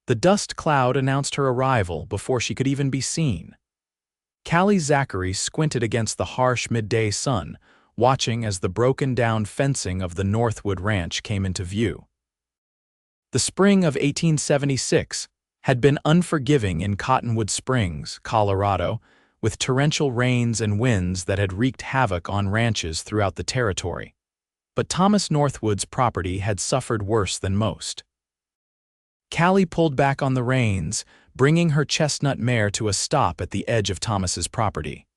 The dust cloud announced her arrival before she could even be seen. Callie Zachary squinted against the harsh midday sun, watching as the broken-down fencing of the Northwood ranch came into view. The spring of 1876 had been unforgiving in Cottonwood Springs, Colorado, with torrential rains and winds that had wreaked havoc on ranches throughout the territory. But Thomas Northwood's property had suffered worse than most. Callie pulled back on the reins, bringing her chestnut mare to a stop at the edge of Thomas's property.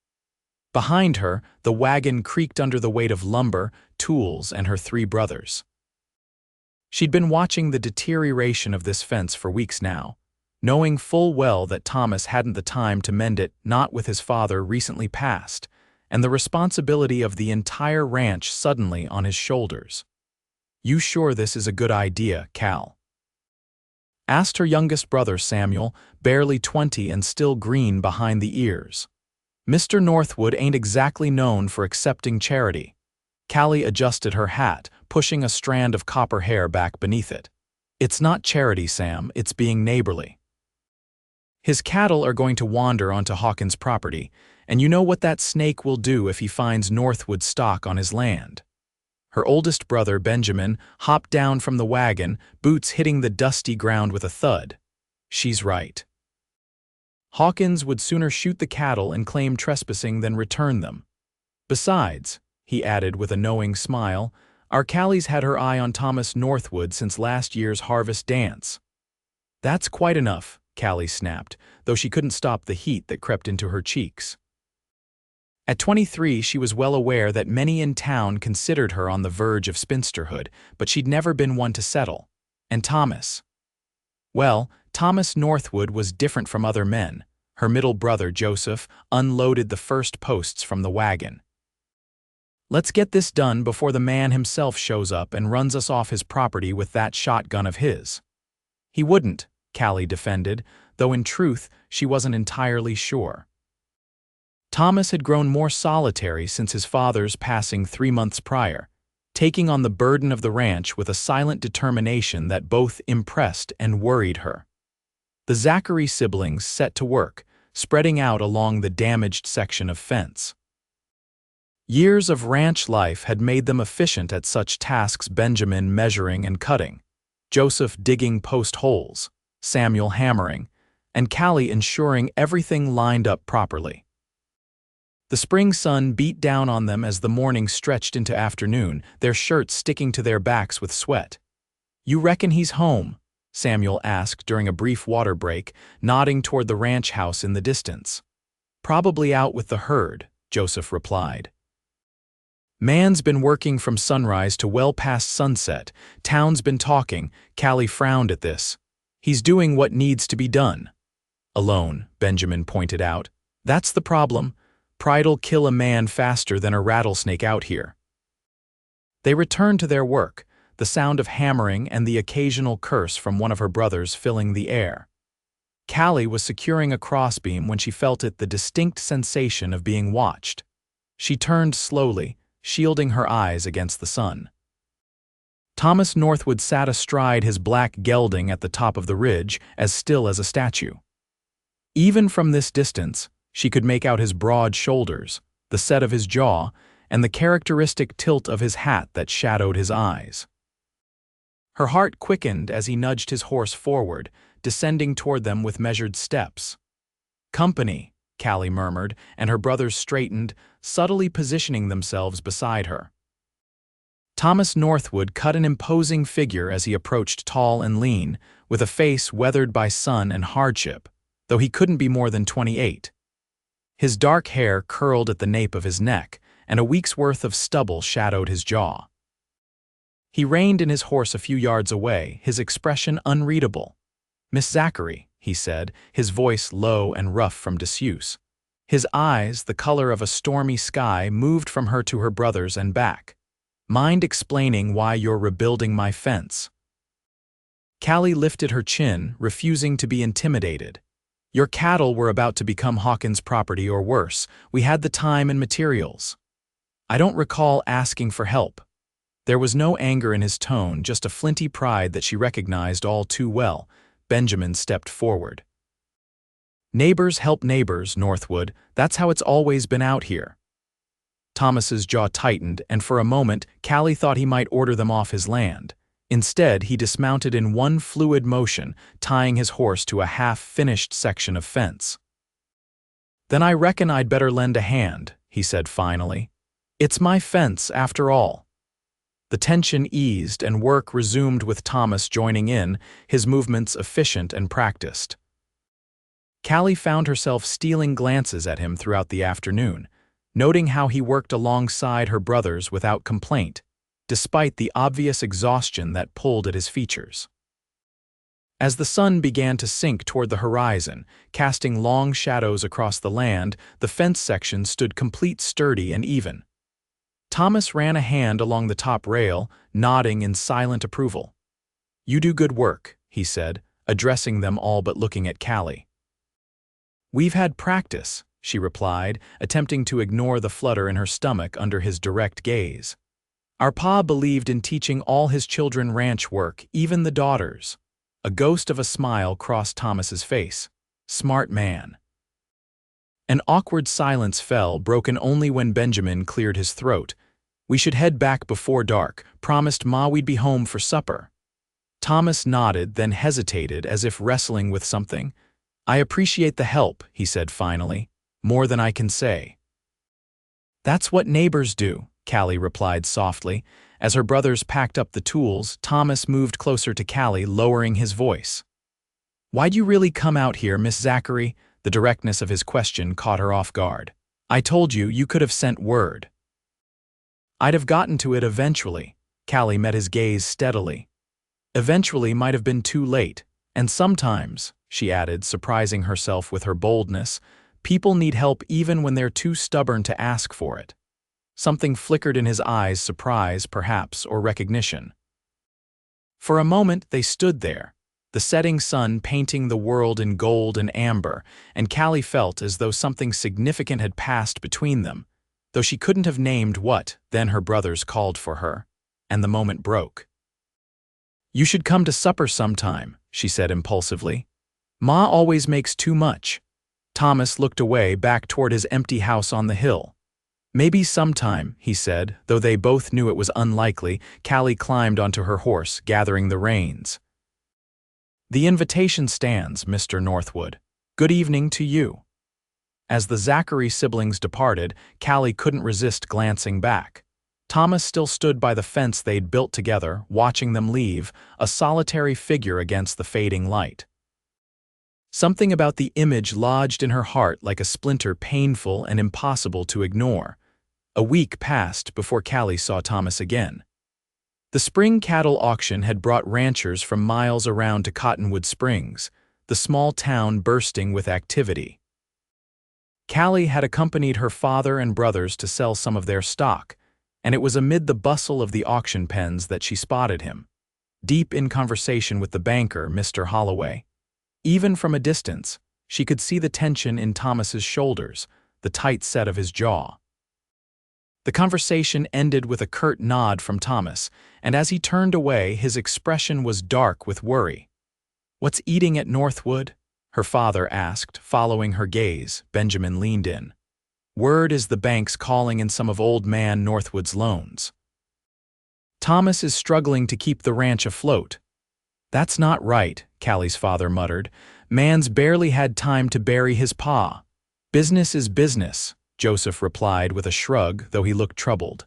Behind her, the wagon creaked under the weight of lumber, tools, and her 3 brothers. She'd been watching the deterioration of this fence for weeks now, knowing full well that Thomas hadn't the time to mend it, not with his father recently passed, and the responsibility of the entire ranch suddenly on his shoulders. "You sure this is a good idea, Cal?" asked her youngest brother Samuel, barely 20 and still green behind the ears. "Mr. Northwood ain't exactly known for accepting charity." Callie adjusted her hat, pushing a strand of copper hair back beneath it. "It's not charity, Sam, it's being neighborly. His cattle are going to wander onto Hawkins' property, and you know what that snake will do if he finds Northwood stock on his land." Her oldest brother, Benjamin, hopped down from the wagon, boots hitting the dusty ground with a thud. "She's right. Hawkins would sooner shoot the cattle and claim trespassing than return them. Besides," he added with a knowing smile, "our Callie's had her eye on Thomas Northwood since last year's harvest dance." "That's quite enough," Callie snapped, though she couldn't stop the heat that crept into her cheeks. At 23, she was well aware that many in town considered her on the verge of spinsterhood, but she'd never been one to settle. And Thomas? Well, Thomas Northwood was different from other men. Her middle brother, Joseph, unloaded the first posts from the wagon. "Let's get this done before the man himself shows up and runs us off his property with that shotgun of his." "He wouldn't," Callie defended, though in truth she wasn't entirely sure. Thomas had grown more solitary since his father's passing 3 months prior, taking on the burden of the ranch with a silent determination that both impressed and worried her. The Zachary siblings set to work, spreading out along the damaged section of fence. Years of ranch life had made them efficient at such tasks: Benjamin measuring and cutting, Joseph digging post holes, Samuel hammering, and Callie ensuring everything lined up properly. The spring sun beat down on them as the morning stretched into afternoon, their shirts sticking to their backs with sweat. "You reckon he's home?" Samuel asked during a brief water break, nodding toward the ranch house in the distance. "Probably out with the herd," Joseph replied. "Man's been working from sunrise to well past sunset. Town's been talking." Callie frowned at this. "He's doing what needs to be done." "Alone," Benjamin pointed out. "That's the problem. Pride'll kill a man faster than a rattlesnake out here." They returned to their work, the sound of hammering and the occasional curse from one of her brothers filling the air. Callie was securing a crossbeam when she felt the distinct sensation of being watched. She turned slowly, shielding her eyes against the sun. Thomas Northwood sat astride his black gelding at the top of the ridge, as still as a statue. Even from this distance, she could make out his broad shoulders, the set of his jaw, and the characteristic tilt of his hat that shadowed his eyes. Her heart quickened as he nudged his horse forward, descending toward them with measured steps. "Company," Callie murmured, and her brothers straightened, subtly positioning themselves beside her. Thomas Northwood cut an imposing figure as he approached, tall and lean, with a face weathered by sun and hardship, though he couldn't be more than 28. His dark hair curled at the nape of his neck, and a week's worth of stubble shadowed his jaw. He reined in his horse a few yards away, his expression unreadable. "Miss Zachary," he said, his voice low and rough from disuse. His eyes, the color of a stormy sky, moved from her to her brothers and back. "Mind explaining why you're rebuilding my fence?" Callie lifted her chin, refusing to be intimidated. "Your cattle were about to become Hawkins' property or worse. We had the time and materials." "I don't recall asking for help." There was no anger in his tone, just a flinty pride that she recognized all too well. Benjamin stepped forward. Neighbors help neighbors, Northwood. That's how it's always been out here. Thomas's jaw tightened, and for a moment, Callie thought he might order them off his land. Instead, he dismounted in one fluid motion, tying his horse to a half-finished section of fence. "Then I reckon I'd better lend a hand," he said finally. "It's my fence, after all." The tension eased and work resumed with Thomas joining in, his movements efficient and practiced. Callie found herself stealing glances at him throughout the afternoon, noting how he worked alongside her brothers without complaint, despite the obvious exhaustion that pulled at his features. As the sun began to sink toward the horizon, casting long shadows across the land, the fence section stood complete, sturdy, and even. Thomas ran a hand along the top rail, nodding in silent approval. "You do good work," he said, addressing them all but looking at Callie. "We've had practice," she replied, attempting to ignore the flutter in her stomach under his direct gaze. "Our pa believed in teaching all his children ranch work, even the daughters." A ghost of a smile crossed Thomas's face. "Smart man." An awkward silence fell, broken only when Benjamin cleared his throat. "We should head back before dark. Promised Ma we'd be home for supper." Thomas nodded, then hesitated as if wrestling with something. "I appreciate the help," he said finally. "More than I can say." "That's what neighbors do," Callie replied softly. As her brothers packed up the tools, Thomas moved closer to Callie, lowering his voice. "Why'd you really come out here, Miss Zachary?" The directness of his question caught her off guard. "I told you, you could have sent word." "I'd have gotten to it eventually." Callie met his gaze steadily. "Eventually might have been too late. And sometimes," she added, surprising herself with her boldness, "people need help even when they're too stubborn to ask for it." Something flickered in his eyes, surprise, perhaps, or recognition. For a moment they stood there, the setting sun painting the world in gold and amber, and Callie felt as though something significant had passed between them, though she couldn't have named what. Then her brothers called for her, and the moment broke. "You should come to supper sometime," she said impulsively. "Ma always makes too much." Thomas looked away, back toward his empty house on the hill. "Maybe sometime," he said, though they both knew it was unlikely. Callie climbed onto her horse, gathering the reins. "The invitation stands, Mr. Northwood. Good evening to you." As the Zachary siblings departed, Callie couldn't resist glancing back. Thomas still stood by the fence they'd built together, watching them leave, a solitary figure against the fading light. Something about the image lodged in her heart like a splinter, painful and impossible to ignore. A week passed before Callie saw Thomas again. The spring cattle auction had brought ranchers from miles around to Cottonwood Springs, the small town bursting with activity. Callie had accompanied her father and brothers to sell some of their stock, and it was amid the bustle of the auction pens that she spotted him, deep in conversation with the banker, Mr. Holloway. Even from a distance, she could see the tension in Thomas's shoulders, the tight set of his jaw. The conversation ended with a curt nod from Thomas, and as he turned away, his expression was dark with worry. "What's eating at Northwood?" her father asked, following her gaze. Benjamin leaned in. "Word is the bank's calling in some of old man Northwood's loans. Thomas is struggling to keep the ranch afloat." "That's not right," Callie's father muttered. "Man's barely had time to bury his pa." "Business is business," Joseph replied with a shrug, though he looked troubled.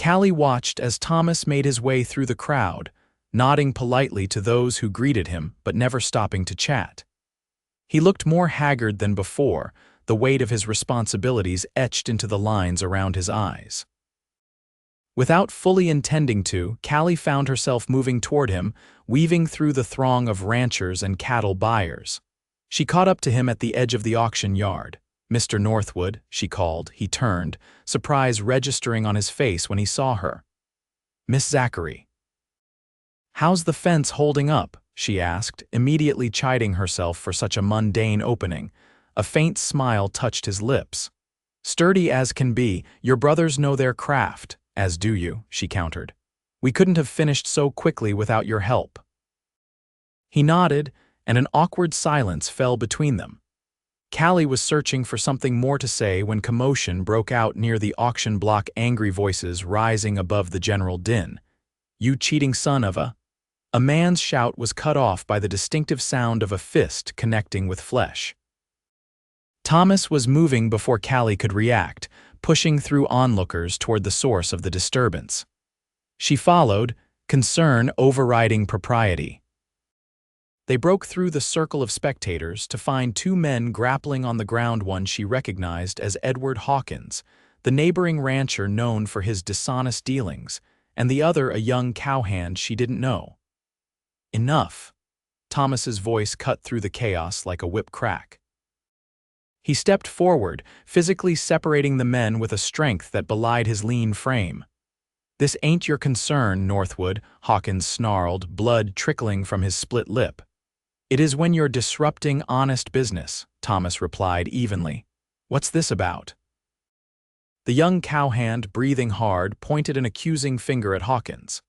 Callie watched as Thomas made his way through the crowd, nodding politely to those who greeted him but never stopping to chat. He looked more haggard than before, the weight of his responsibilities etched into the lines around his eyes. Without fully intending to, Callie found herself moving toward him, weaving through the throng of ranchers and cattle buyers. She caught up to him at the edge of the auction yard. "Mr. Northwood," she called. He turned, surprise registering on his face when he saw her. "Miss Zachary." "How's the fence holding up?" she asked, immediately chiding herself for such a mundane opening. A faint smile touched his lips. "Sturdy as can be. Your brothers know their craft." "As do you," she countered. "We couldn't have finished so quickly without your help." He nodded, and an awkward silence fell between them. Callie was searching for something more to say when commotion broke out near the auction block, angry voices rising above the general din. "You cheating son of a—" A man's shout was cut off by the distinctive sound of a fist connecting with flesh. Thomas was moving before Callie could react, pushing through onlookers toward the source of the disturbance. She followed, concern overriding propriety. They broke through the circle of spectators to find two men grappling on the ground. One she recognized as Edward Hawkins, the neighboring rancher known for his dishonest dealings, and the other a young cowhand she didn't know. "Enough." Thomas's voice cut through the chaos like a whip crack. He stepped forward, physically separating the men with a strength that belied his lean frame. "This ain't your concern, Northwood," Hawkins snarled, blood trickling from his split lip. "It is when you're disrupting honest business," Thomas replied evenly. "What's this about?" The young cowhand, breathing hard, pointed an accusing finger at Hawkins.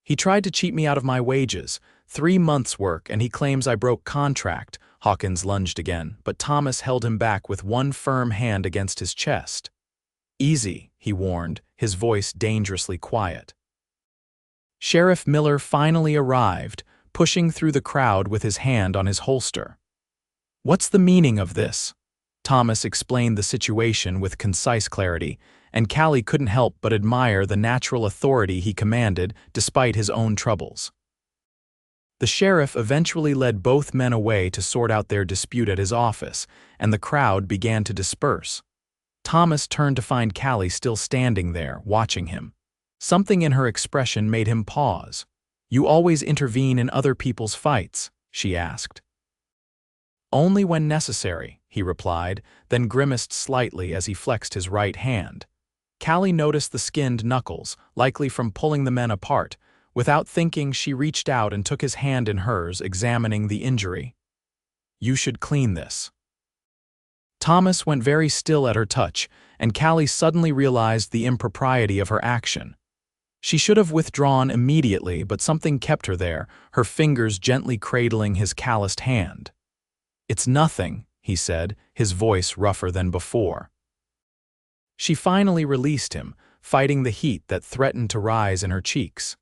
"He tried to cheat me out of my wages, 3 months' work, and he claims I broke contract." Hawkins lunged again, but Thomas held him back with one firm hand against his chest. "Easy," he warned, his voice dangerously quiet. Sheriff Miller finally arrived, pushing through the crowd with his hand on his holster. "What's the meaning of this?" Thomas explained the situation with concise clarity, and Callie couldn't help but admire the natural authority he commanded despite his own troubles. The sheriff eventually led both men away to sort out their dispute at his office, and the crowd began to disperse. Thomas turned to find Callie still standing there, watching him. Something in her expression made him pause. "You always intervene in other people's fights?" she asked. "Only when necessary," he replied, then grimaced slightly as he flexed his right hand. Callie noticed the skinned knuckles, likely from pulling the men apart. Without thinking, she reached out and took his hand in hers, examining the injury. "You should clean this." Thomas went very still at her touch, and Callie suddenly realized the impropriety of her action. She should have withdrawn immediately, but something kept her there, her fingers gently cradling his calloused hand. "It's nothing," he said, his voice rougher than before. She finally released him, fighting the heat that threatened to rise in her cheeks.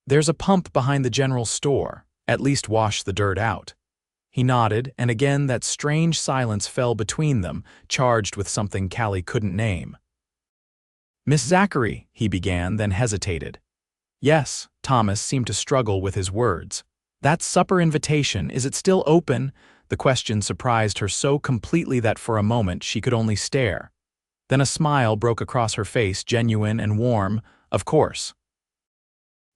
"There's a pump behind the general store. At least wash the dirt out." He nodded, and again that strange silence fell between them, charged with something Callie couldn't name. "Miss Zachary," he began, then hesitated. "Yes," Thomas seemed to struggle with his words. "That supper invitation, is it still open?" The question surprised her so completely that for a moment she could only stare. Then a smile broke across her face, genuine and warm. "Of course.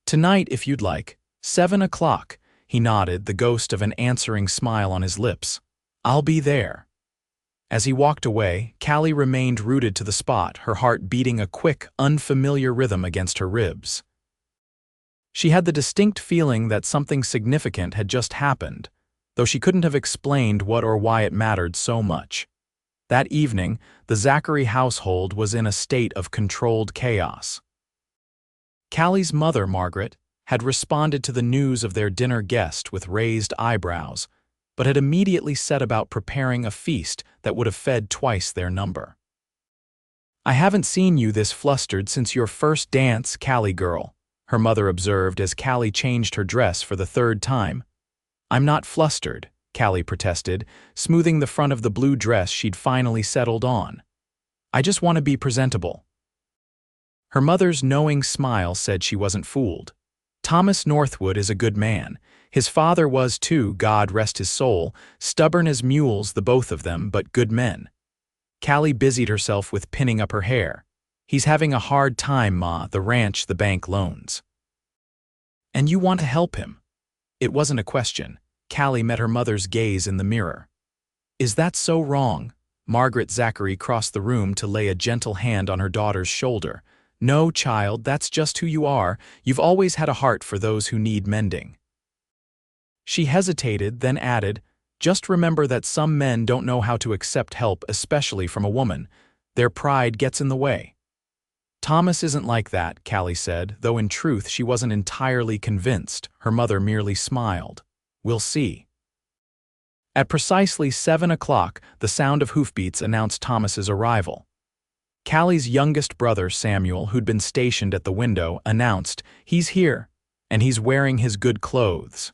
Tonight, if you'd like. 7 o'clock. He nodded, the ghost of an answering smile on his lips. "I'll be there." As he walked away, Callie remained rooted to the spot, her heart beating a quick, unfamiliar rhythm against her ribs. She had the distinct feeling that something significant had just happened, though she couldn't have explained what or why it mattered so much. That evening, the Zachary household was in a state of controlled chaos. Callie's mother, Margaret, had responded to the news of their dinner guest with raised eyebrows, but had immediately set about preparing a feast that would have fed twice their number. "I haven't seen you this flustered since your first dance, Callie girl," her mother observed as Callie changed her dress for the 3rd time. "I'm not flustered," Callie protested, smoothing the front of the blue dress she'd finally settled on. "I just want to be presentable." Her mother's knowing smile said she wasn't fooled. Thomas Northwood is a good man. His father was too, God rest his soul, stubborn as mules the both of them, but good men. Callie busied herself with pinning up her hair. "He's having a hard time, Ma, the ranch, the bank loans." "And you want to help him?" It wasn't a question. Callie met her mother's gaze in the mirror. "Is that so wrong?" Margaret Zachary crossed the room to lay a gentle hand on her daughter's shoulder. "No, child, that's just who you are. You've always had a heart for those who need mending." She hesitated, then added, "Just remember that some men don't know how to accept help, especially from a woman. Their pride gets in the way." "Thomas isn't like that," Callie said, though in truth she wasn't entirely convinced. Her mother merely smiled. We'll see. At precisely 7 o'clock, the sound of hoofbeats announced Thomas's arrival. Callie's youngest brother, Samuel, who'd been stationed at the window, announced, "He's here, and he's wearing his good clothes."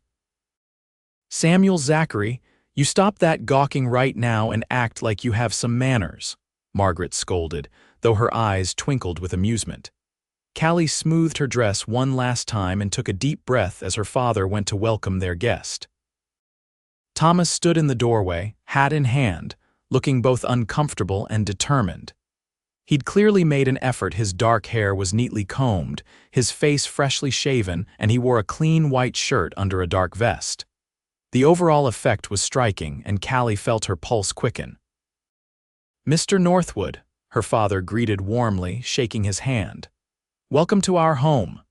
"Samuel Zachary, you stop that gawking right now and act like you have some manners," Margaret scolded, though her eyes twinkled with amusement. Callie smoothed her dress one last time and took a deep breath as her father went to welcome their guest. Thomas stood in the doorway, hat in hand, looking both uncomfortable and determined. He'd clearly made an effort. His dark hair was neatly combed, his face freshly shaven, and he wore a clean white shirt under a dark vest. The overall effect was striking, and Callie felt her pulse quicken. "Mr. Northwood," her father greeted warmly, shaking his hand. "Welcome to our home."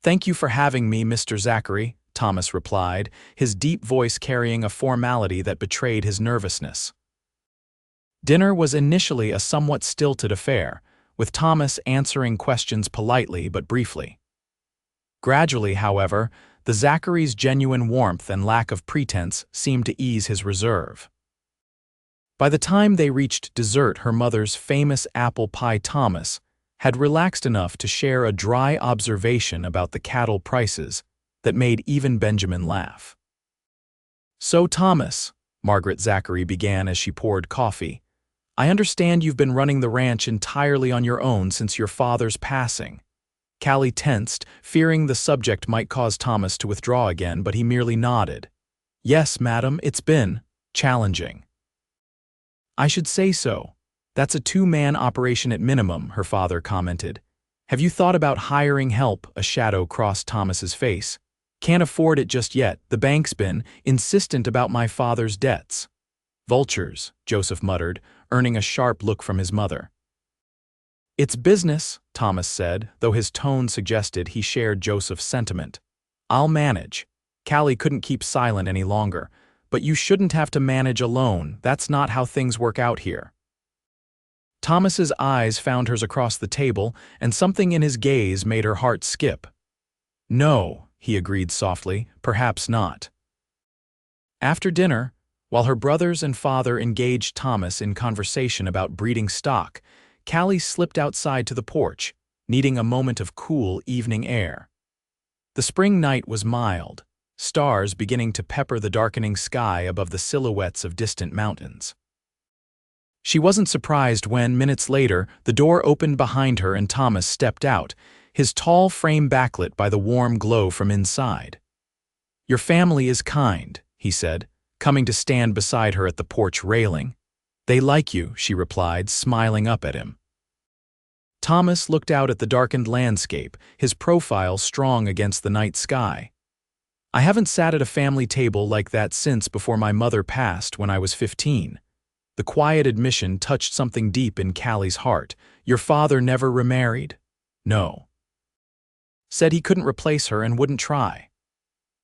"Thank you for having me, Mr. Zachary," Thomas replied, his deep voice carrying a formality that betrayed his nervousness. Dinner was initially a somewhat stilted affair, with Thomas answering questions politely but briefly. Gradually, however, the Zachary's genuine warmth and lack of pretense seemed to ease his reserve. By the time they reached dessert, her mother's famous apple pie, Thomas had relaxed enough to share a dry observation about the cattle prices that made even Benjamin laugh. "So, Thomas," Margaret Zachary began as she poured coffee, "I understand you've been running the ranch entirely on your own since your father's passing." Callie tensed, fearing the subject might cause Thomas to withdraw again, but he merely nodded. "Yes, madam, it's been challenging." "I should say so. That's a two-man operation at minimum," her father commented. "Have you thought about hiring help?" A shadow crossed Thomas's face. "Can't afford it just yet. The bank's been insistent about my father's debts." "Vultures," Joseph muttered, earning a sharp look from his mother. "It's business," Thomas said, though his tone suggested he shared Joseph's sentiment. "I'll manage." Callie couldn't keep silent any longer. "But you shouldn't have to manage alone. That's not how things work out here." Thomas's eyes found hers across the table, and something in his gaze made her heart skip. "No," he agreed softly, "perhaps not." After dinner, while her brothers and father engaged Thomas in conversation about breeding stock, Callie slipped outside to the porch, needing a moment of cool evening air. The spring night was mild, stars beginning to pepper the darkening sky above the silhouettes of distant mountains. She wasn't surprised when, minutes later, the door opened behind her and Thomas stepped out, his tall frame backlit by the warm glow from inside. "Your family is kind," he said, coming to stand beside her at the porch railing. "They like you," she replied, smiling up at him. Thomas looked out at the darkened landscape, his profile strong against the night sky. "I haven't sat at a family table like that since before my mother passed when I was 15. The quiet admission touched something deep in Callie's heart. "Your father never remarried?" "No." "Said he couldn't replace her and wouldn't try."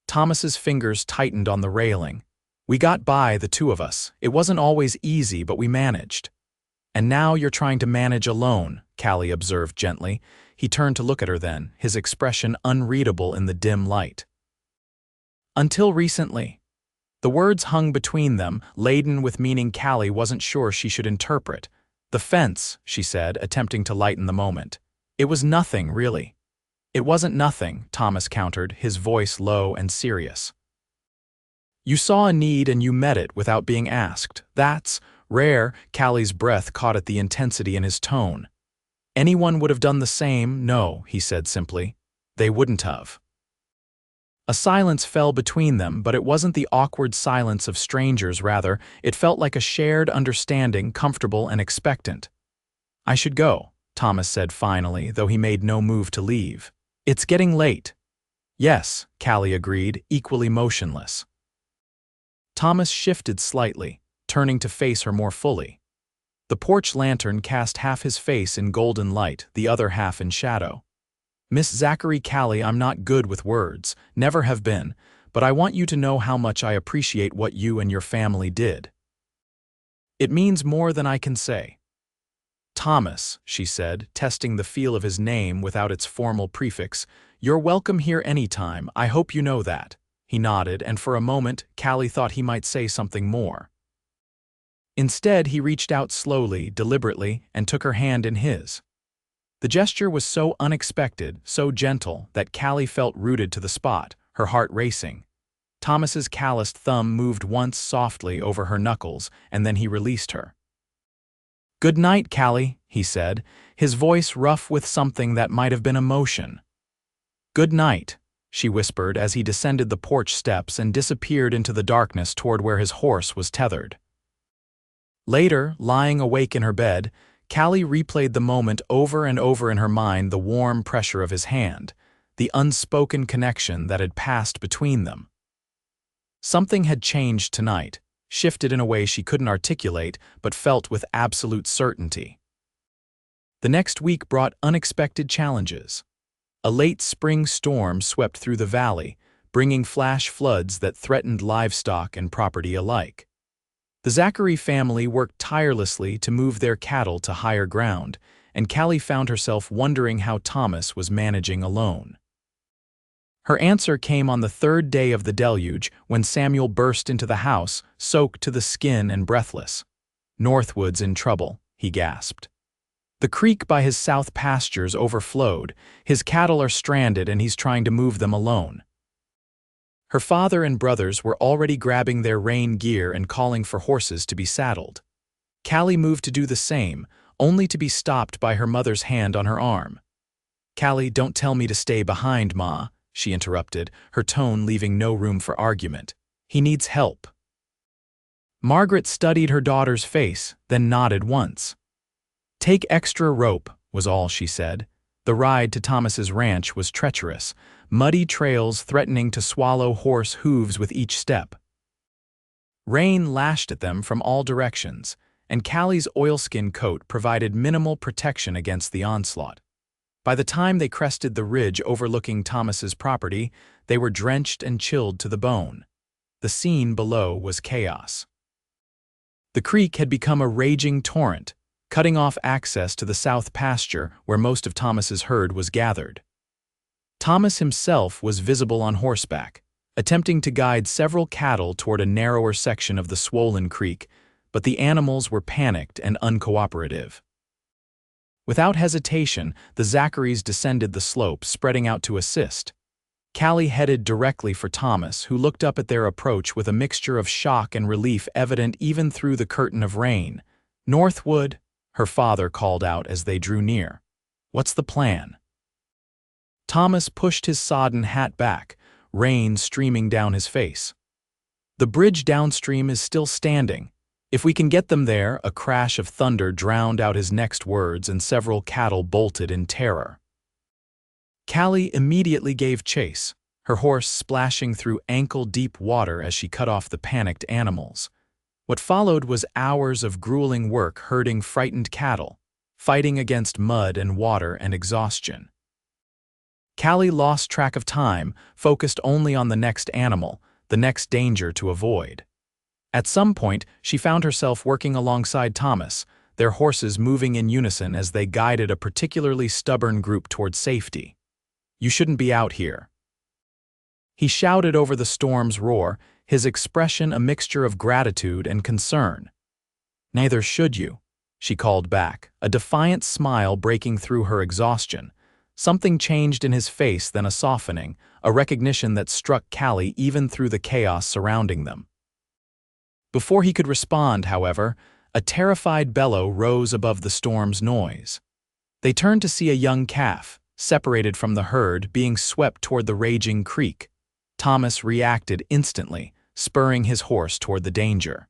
Thomas's fingers tightened on the railing. "We got by, the two of us. It wasn't always easy, but we managed." "And now you're trying to manage alone," Callie observed gently. He turned to look at her then, his expression unreadable in the dim light. "Until recently." The words hung between them, laden with meaning Callie wasn't sure she should interpret. "The fence," she said, attempting to lighten the moment. "It was nothing, really." "It wasn't nothing," Thomas countered, his voice low and serious. "You saw a need and you met it without being asked. That's rare." Callie's breath caught at the intensity in his tone. "Anyone would have done the same." "No," he said simply. "They wouldn't have." A silence fell between them, but it wasn't the awkward silence of strangers, rather, it felt like a shared understanding, comfortable and expectant. "I should go," Thomas said finally, though he made no move to leave. "It's getting late." "Yes," Callie agreed, equally motionless. Thomas shifted slightly, turning to face her more fully. The porch lantern cast half his face in golden light, the other half in shadow. "Miss Zachary Callie, I'm not good with words, never have been, but I want you to know how much I appreciate what you and your family did. It means more than I can say." "Thomas," she said, testing the feel of his name without its formal prefix, "you're welcome here anytime, I hope you know that." He nodded, and for a moment, Callie thought he might say something more. Instead, he reached out slowly, deliberately, and took her hand in his. The gesture was so unexpected, so gentle, that Callie felt rooted to the spot, her heart racing. Thomas's calloused thumb moved once softly over her knuckles, and then he released her. "Good night, Callie," he said, his voice rough with something that might have been emotion. "Good night," she whispered as he descended the porch steps and disappeared into the darkness toward where his horse was tethered. Later, lying awake in her bed, Callie replayed the moment over and over in her mind, the warm pressure of his hand, the unspoken connection that had passed between them. Something had changed tonight, shifted in a way she couldn't articulate but felt with absolute certainty. The next week brought unexpected challenges. A late spring storm swept through the valley, bringing flash floods that threatened livestock and property alike. The Zachary family worked tirelessly to move their cattle to higher ground, and Callie found herself wondering how Thomas was managing alone. Her answer came on the third day of the deluge when Samuel burst into the house, soaked to the skin and breathless. "Northwood's in trouble," he gasped. "The creek by his south pastures overflowed, his cattle are stranded and he's trying to move them alone." Her father and brothers were already grabbing their rain gear and calling for horses to be saddled. Callie moved to do the same, only to be stopped by her mother's hand on her arm. "Callie, don't tell me to stay behind, Ma," she interrupted, her tone leaving no room for argument. "He needs help." Margaret studied her daughter's face, then nodded once. "Take extra rope," was all she said. The ride to Thomas's ranch was treacherous, muddy trails threatening to swallow horse hooves with each step. Rain lashed at them from all directions, and Callie's oilskin coat provided minimal protection against the onslaught. By the time they crested the ridge overlooking Thomas's property, they were drenched and chilled to the bone. The scene below was chaos. The creek had become a raging torrent, cutting off access to the south pasture where most of Thomas's herd was gathered. Thomas himself was visible on horseback, attempting to guide several cattle toward a narrower section of the swollen creek, but the animals were panicked and uncooperative. Without hesitation, the Zacharys descended the slope, spreading out to assist. Callie headed directly for Thomas, who looked up at their approach with a mixture of shock and relief evident even through the curtain of rain. "Northwood," her father called out as they drew near. "What's the plan?" Thomas pushed his sodden hat back, rain streaming down his face. "The bridge downstream is still standing. If we can get them there," a crash of thunder drowned out his next words and several cattle bolted in terror. Callie immediately gave chase, her horse splashing through ankle-deep water as she cut off the panicked animals. What followed was hours of grueling work herding frightened cattle, fighting against mud and water and exhaustion. Callie lost track of time, focused only on the next animal, the next danger to avoid. At some point, she found herself working alongside Thomas, their horses moving in unison as they guided a particularly stubborn group toward safety. "You shouldn't be out here." He shouted over the storm's roar, his expression a mixture of gratitude and concern. "Neither should you," she called back, a defiant smile breaking through her exhaustion. Something changed in his face, then a softening, a recognition that struck Callie even through the chaos surrounding them. Before he could respond, however, a terrified bellow rose above the storm's noise. They turned to see a young calf, separated from the herd, being swept toward the raging creek. Thomas reacted instantly, spurring his horse toward the danger.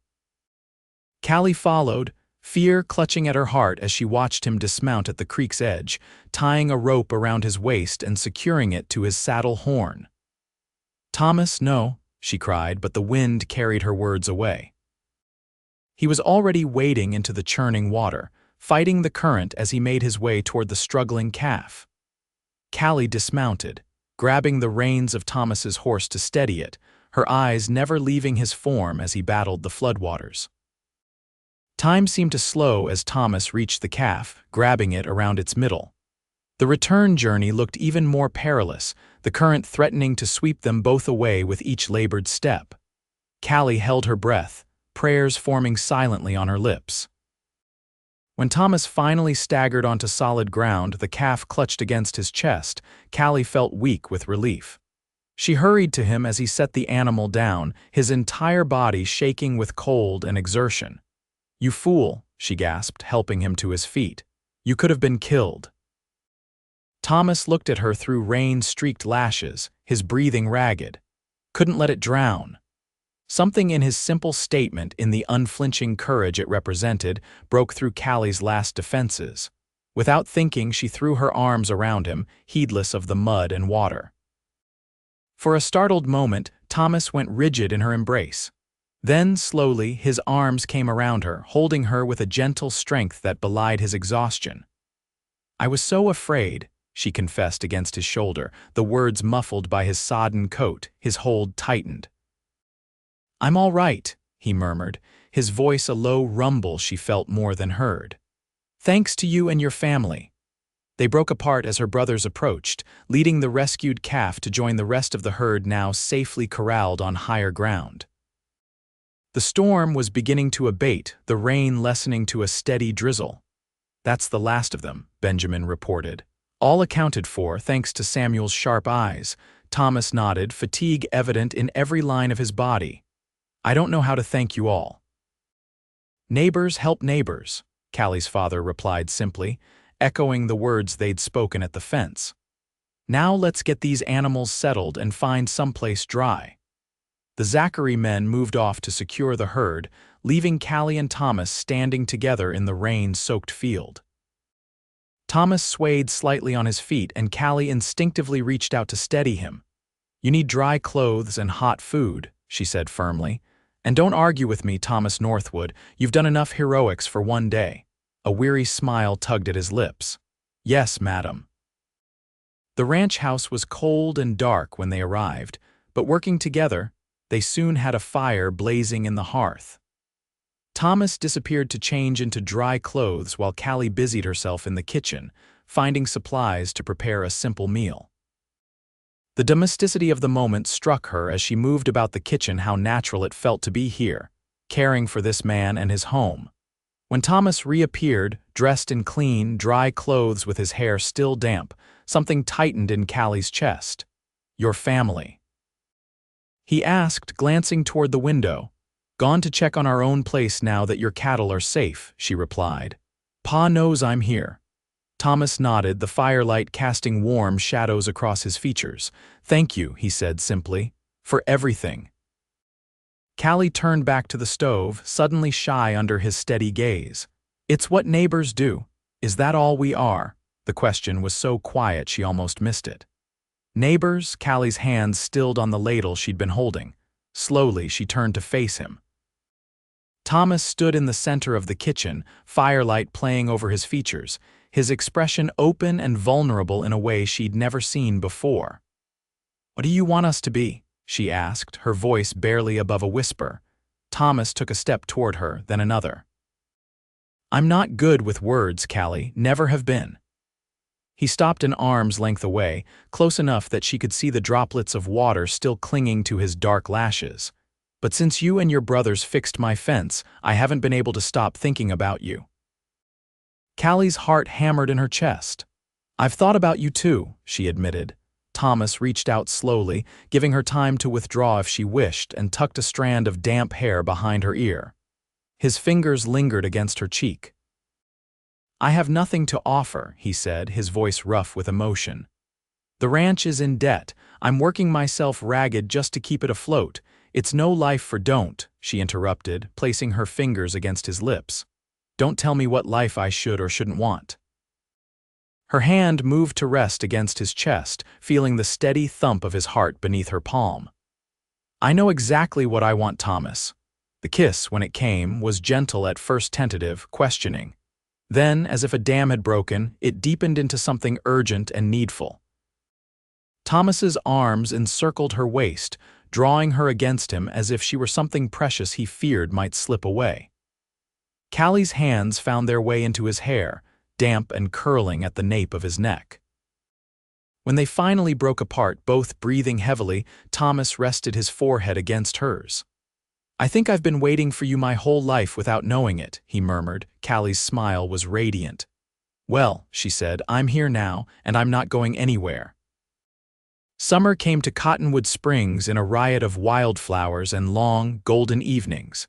Callie followed, fear clutching at her heart as she watched him dismount at the creek's edge, tying a rope around his waist and securing it to his saddle horn. "Thomas, no," she cried, but the wind carried her words away. He was already wading into the churning water, fighting the current as he made his way toward the struggling calf. Callie dismounted, grabbing the reins of Thomas's horse to steady it, her eyes never leaving his form as he battled the floodwaters. Time seemed to slow as Thomas reached the calf, grabbing it around its middle. The return journey looked even more perilous, the current threatening to sweep them both away with each labored step. Callie held her breath, prayers forming silently on her lips. When Thomas finally staggered onto solid ground, the calf clutched against his chest. Callie felt weak with relief. She hurried to him as he set the animal down, his entire body shaking with cold and exertion. "You fool," she gasped, helping him to his feet. "You could have been killed." Thomas looked at her through rain-streaked lashes, his breathing ragged. Couldn't let it drown. Something in his simple statement, in the unflinching courage it represented, broke through Callie's last defenses. Without thinking, she threw her arms around him, heedless of the mud and water. For a startled moment, Thomas went rigid in her embrace. Then, slowly, his arms came around her, holding her with a gentle strength that belied his exhaustion. "I was so afraid," she confessed against his shoulder, the words muffled by his sodden coat, his hold tightened. "I'm all right," he murmured, his voice a low rumble she felt more than heard. "Thanks to you and your family." They broke apart as her brothers approached, leading the rescued calf to join the rest of the herd now safely corralled on higher ground. The storm was beginning to abate, the rain lessening to a steady drizzle. "That's the last of them," Benjamin reported. "All accounted for, thanks to Samuel's sharp eyes." Thomas nodded, fatigue evident in every line of his body. "I don't know how to thank you all." "Neighbors help neighbors," Callie's father replied simply, echoing the words they'd spoken at the fence. "Now let's get these animals settled and find someplace dry." The Zachary men moved off to secure the herd, leaving Callie and Thomas standing together in the rain-soaked field. Thomas swayed slightly on his feet, and Callie instinctively reached out to steady him. "You need dry clothes and hot food," she said firmly. "And don't argue with me, Thomas Northwood. You've done enough heroics for one day." A weary smile tugged at his lips. "Yes, madam." The ranch house was cold and dark when they arrived, but working together, they soon had a fire blazing in the hearth. Thomas disappeared to change into dry clothes while Callie busied herself in the kitchen, finding supplies to prepare a simple meal. The domesticity of the moment struck her as she moved about the kitchen, how natural it felt to be here, caring for this man and his home. When Thomas reappeared, dressed in clean, dry clothes with his hair still damp, something tightened in Callie's chest. "Your family?" he asked, glancing toward the window. "Gone to check on our own place now that your cattle are safe," she replied. "Pa knows I'm here." Thomas nodded, the firelight casting warm shadows across his features. "Thank you," he said simply, "for everything." Callie turned back to the stove, suddenly shy under his steady gaze. "It's what neighbors do. Is that all we are?" The question was so quiet she almost missed it. "Neighbors?" Callie's hands stilled on the ladle she'd been holding. Slowly, she turned to face him. Thomas stood in the center of the kitchen, firelight playing over his features, his expression open and vulnerable in a way she'd never seen before. "What do you want us to be?" she asked, her voice barely above a whisper. Thomas took a step toward her, then another. "I'm not good with words, Callie, never have been." He stopped an arm's length away, close enough that she could see the droplets of water still clinging to his dark lashes. "But since you and your brothers fixed my fence, I haven't been able to stop thinking about you." Callie's heart hammered in her chest. "I've thought about you too," she admitted. Thomas reached out slowly, giving her time to withdraw if she wished, and tucked a strand of damp hair behind her ear. His fingers lingered against her cheek. "I have nothing to offer," he said, his voice rough with emotion. "The ranch is in debt. I'm working myself ragged just to keep it afloat. It's no life for don't," she interrupted, placing her fingers against his lips. "Don't tell me what life I should or shouldn't want." Her hand moved to rest against his chest, feeling the steady thump of his heart beneath her palm. "I know exactly what I want, Thomas." The kiss, when it came, was gentle at first, tentative, questioning. Then, as if a dam had broken, it deepened into something urgent and needful. Thomas's arms encircled her waist, drawing her against him as if she were something precious he feared might slip away. Callie's hands found their way into his hair, damp and curling at the nape of his neck. When they finally broke apart, both breathing heavily, Thomas rested his forehead against hers. "I think I've been waiting for you my whole life without knowing it," he murmured. Callie's smile was radiant. "Well," she said, "I'm here now, and I'm not going anywhere." Summer came to Cottonwood Springs in a riot of wildflowers and long, golden evenings.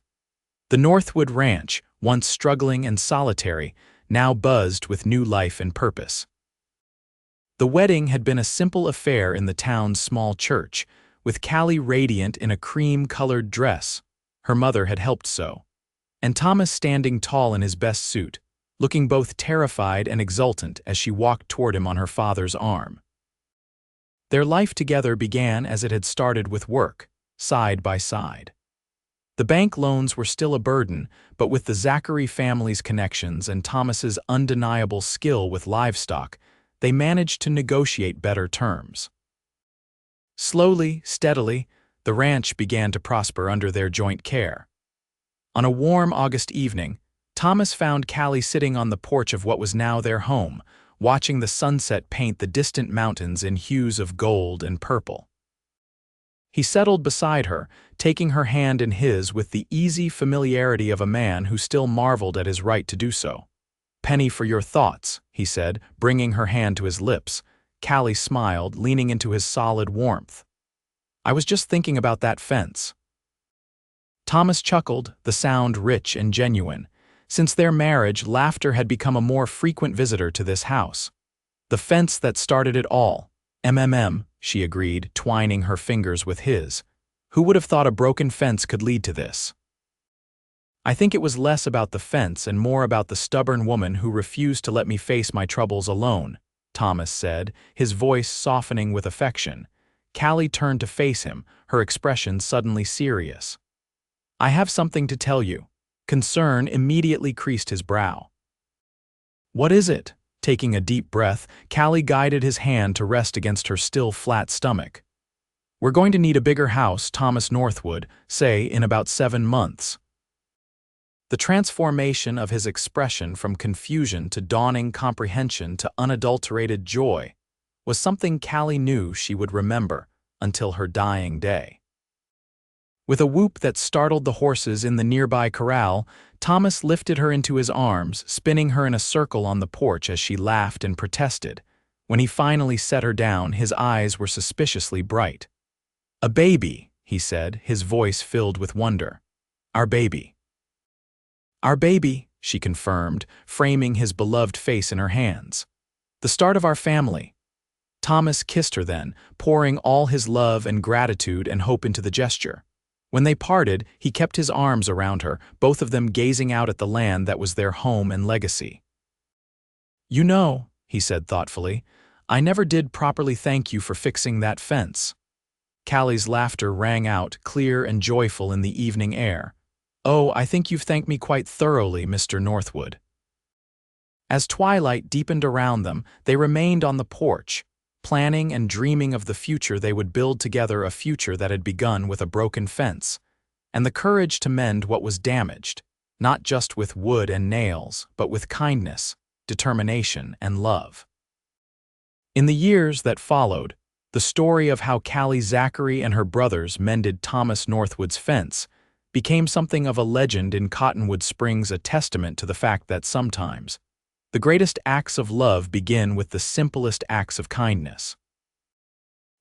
The Northwood Ranch, once struggling and solitary, now buzzed with new life and purpose. The wedding had been a simple affair in the town's small church, with Callie radiant in a cream-colored dress. Her mother had helped sew. And Thomas standing tall in his best suit, looking both terrified and exultant as she walked toward him on her father's arm. Their life together began as it had started, with work, side by side. The bank loans were still a burden, but with the Zachary family's connections and Thomas's undeniable skill with livestock, they managed to negotiate better terms. Slowly, steadily, the ranch began to prosper under their joint care. On a warm August evening, Thomas found Callie sitting on the porch of what was now their home, watching the sunset paint the distant mountains in hues of gold and purple. He settled beside her, taking her hand in his with the easy familiarity of a man who still marveled at his right to do so. "Penny for your thoughts," he said, bringing her hand to his lips. Callie smiled, leaning into his solid warmth. "I was just thinking about that fence." Thomas chuckled, the sound rich and genuine. Since their marriage, laughter had become a more frequent visitor to this house. "The fence that started it all. She agreed, twining her fingers with his. "Who would have thought a broken fence could lead to this?" "I think it was less about the fence and more about the stubborn woman who refused to let me face my troubles alone," Thomas said, his voice softening with affection. Callie turned to face him, her expression suddenly serious. "I have something to tell you." Concern immediately creased his brow. "What is it?" Taking a deep breath, Callie guided his hand to rest against her still flat stomach. "We're going to need a bigger house, Thomas Northwood, say in about 7 months. The transformation of his expression from confusion to dawning comprehension to unadulterated joy was something Callie knew she would remember until her dying day. With a whoop that startled the horses in the nearby corral, Thomas lifted her into his arms, spinning her in a circle on the porch as she laughed and protested. When he finally set her down, his eyes were suspiciously bright. "A baby," he said, his voice filled with wonder. "Our baby." "Our baby," she confirmed, framing his beloved face in her hands. "The start of our family." Thomas kissed her then, pouring all his love and gratitude and hope into the gesture. When they parted, he kept his arms around her, both of them gazing out at the land that was their home and legacy. "You know," he said thoughtfully, "I never did properly thank you for fixing that fence." Callie's laughter rang out, clear and joyful in the evening air. "Oh, I think you've thanked me quite thoroughly, Mr. Northwood." As twilight deepened around them, they remained on the porch, planning and dreaming of the future they would build together, a future that had begun with a broken fence, and the courage to mend what was damaged, not just with wood and nails, but with kindness, determination, and love. In the years that followed, the story of how Callie Zachary and her brothers mended Thomas Northwood's fence became something of a legend in Cottonwood Springs, a testament to the fact that sometimes the greatest acts of love begin with the simplest acts of kindness.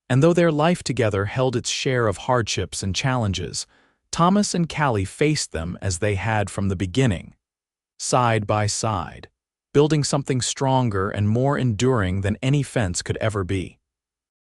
And though their life together held its share of hardships and challenges, Thomas and Callie faced them as they had from the beginning, side by side, building something stronger and more enduring than any fence could ever be.